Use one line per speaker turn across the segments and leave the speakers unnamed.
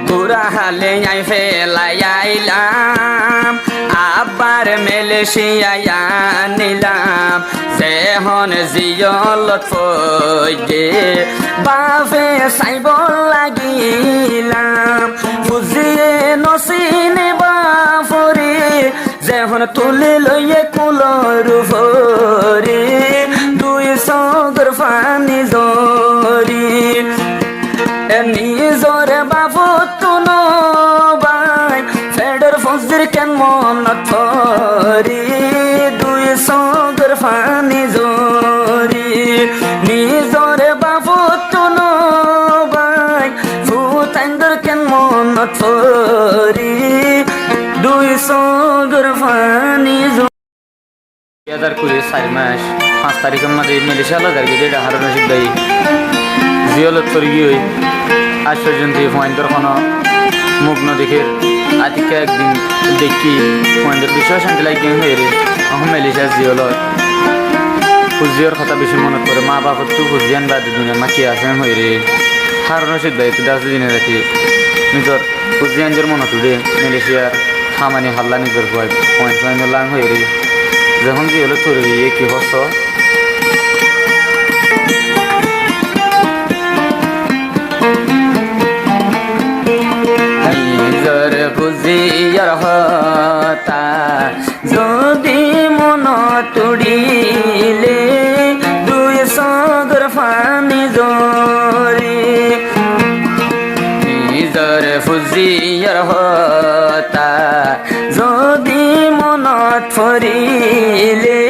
পুরা হালে আই ফেলাই আইলাম আবার মেলেশিয়া নিলাম সেহন জিয়লত ফইগে বাফে সাইব লাগিলাম বুঝিয়ে নসিনে বাফরে যেহন তুলে লইয়ে কুলর ভরে দুই সগর ফানি জরি নিজর বাবত তুনো বাই ফেডর ফজর কেন মনত ধরি দুই সগর ফানি জরি নিজর বাবত তুনো বাই ফুতাইন্দর কেন মনত ধরি দুই সগর ফানি জরি 2024 মাস 5 তারিখের মধ্যে মেলেশিয়া লাদার গেটে হারুন রশিদ ভাই জিয়লত করে গিয়ে আজ পর্যন্ত পয়েন্টর কোনো মুখ ন দেখে আজকে একদিন দেখি পয়েন্টের বিষয় শান্তি লাগে হয়ে রে এখন মেলেশিয়া জিয়লত ফুজিয়র কথা বেশি মনে করে মা বাবার তো ফুজিয়ান বাদ দুনিয়া মা কি আছে হয়ে রে হারুন রশিদ ভাই তো 10 দিনে রাখি নিজের ফুজিয়ানদের মনে তুলে মেলেশিয়ার খামানি হাল্লা নিজের পয়েন্ট লাং হয়ে রে যখন জিয়লত করে গিয়ে কি হস বুঝিয়ার হতা যদি মন তুড়িলে দুই সগর ফানি জরি নিজর ফুজিয়ার হতা যদি মন ফরিলে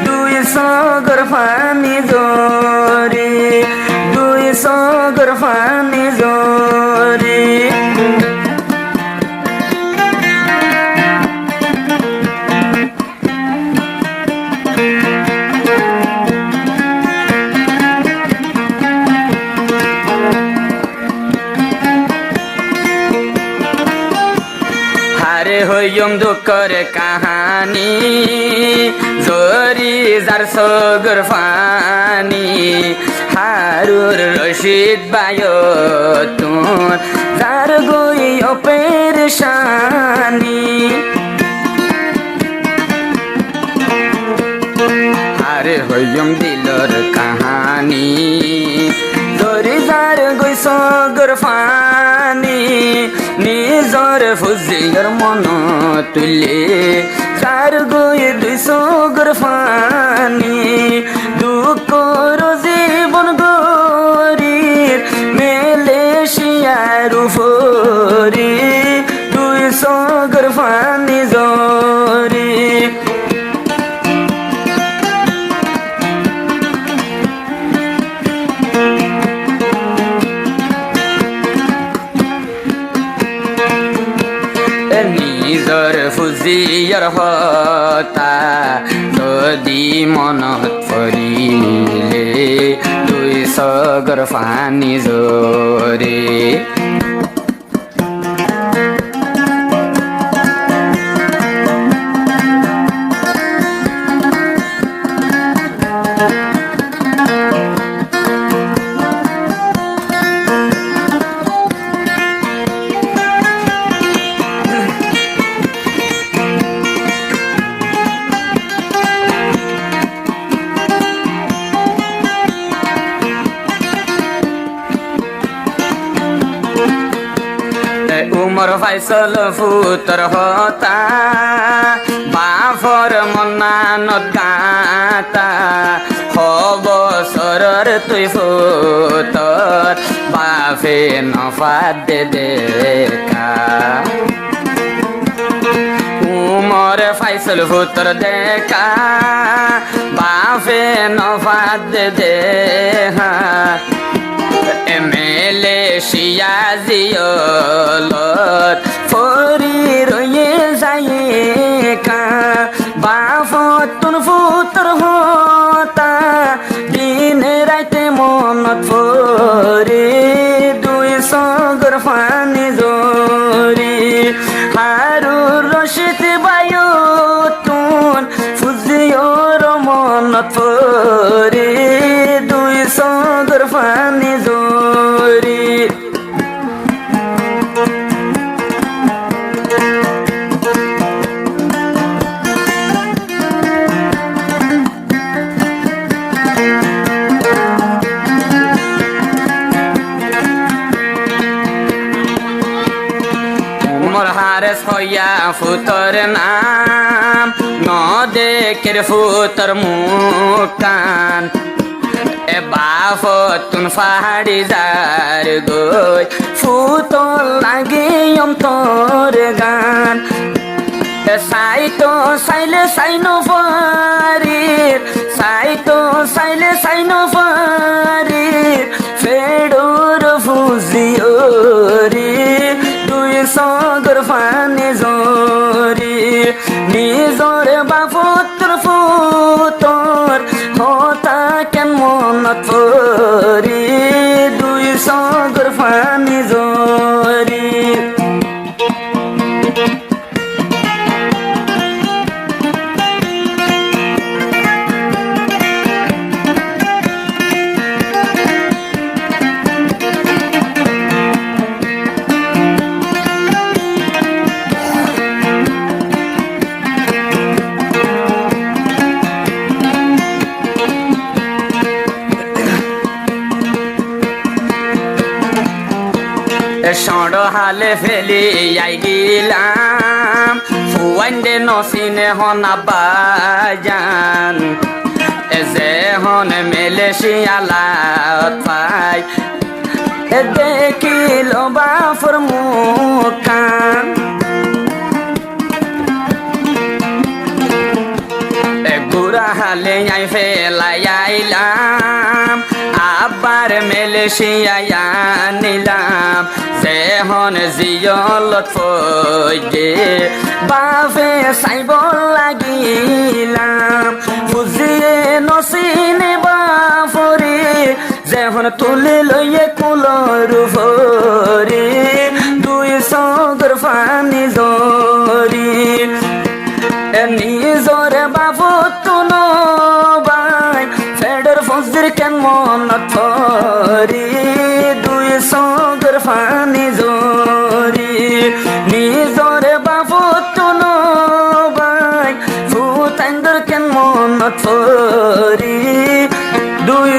দুই সগর ফানি জরি দুই সগর ফানি জরি হইম দুঃখর কাহানি জরি যার সগর ফানি হারুর রশিদ বায়ো তুন যার গই অপেরশানি আরে হইম দিলর কাহানি জরি যার গই সগর ফানি নিজর ফুজিয়র মন তুলে চার গয়ে দুই সগর ফানি দুঃখ জীবন গরির মেলেশিয়ার উপরে দুই সগর ফানি জরি নিজর ফুজিয়র হতা যদি মনত ফরিলে দুই সগর ফানি জরে উমর ফাইসল ফুতর হতা বাফর মন্নানত গাতা হব সরর তুই ফুতর বাফে নফাত দে দেখা উমর ফাইসল ফুতর দেখা বাফে নফাত দে দেখা মেলেশিয়া জিয়লত ফরি রয়ে যায় কা বাফতুন ফুতর হতা দিন রাইতে মনত ফরি দুই সগর ফানি জরি হারুর রশিদ বায়ু তুন ফুজিয়র মনত ফরি দুই সগর ফানি জরি আমার ছয়া ফুতর নাম ন দেখের ফুতর মুকান এ বাফতুন ফাড়ি যার গই ফুতল লাগে অন্তর গান সাইতো সাইলে সাইনো ফারির সাইতো সাইলে সাইনো ফারির ফেডোর ফুজিওরি দুই সগর ফানে জরি নিজর বাপুত্র ফুতর হতা কেন মনত ফরি দুই সগর ফানে জরি ষড় হালে ফেলি আই গিলাম ফুয়াইন্দে নসিনে হনা বাজান যে হন মেলেশিয়ালাত পাই দেখিল বাফর মুখান গুড়া হালে আই ফেলাই আইলাম আবার মেলেশিয়া নিলাম সেহন জিয়লত ফয়ে বাফে সাইব লাগিলাম বুঝিয়ে নসিনে বাফরে যেহন তুলে লইয়ে কুলর ভরে দুই সগর ফানি জরি নিজর বাবু বাই ফেডর ফজর কেন মনত ফরি দুই সগর ফানি জরি নিজর বাবু বাই ফুতাইন্দর কেন মনত ফরি দুই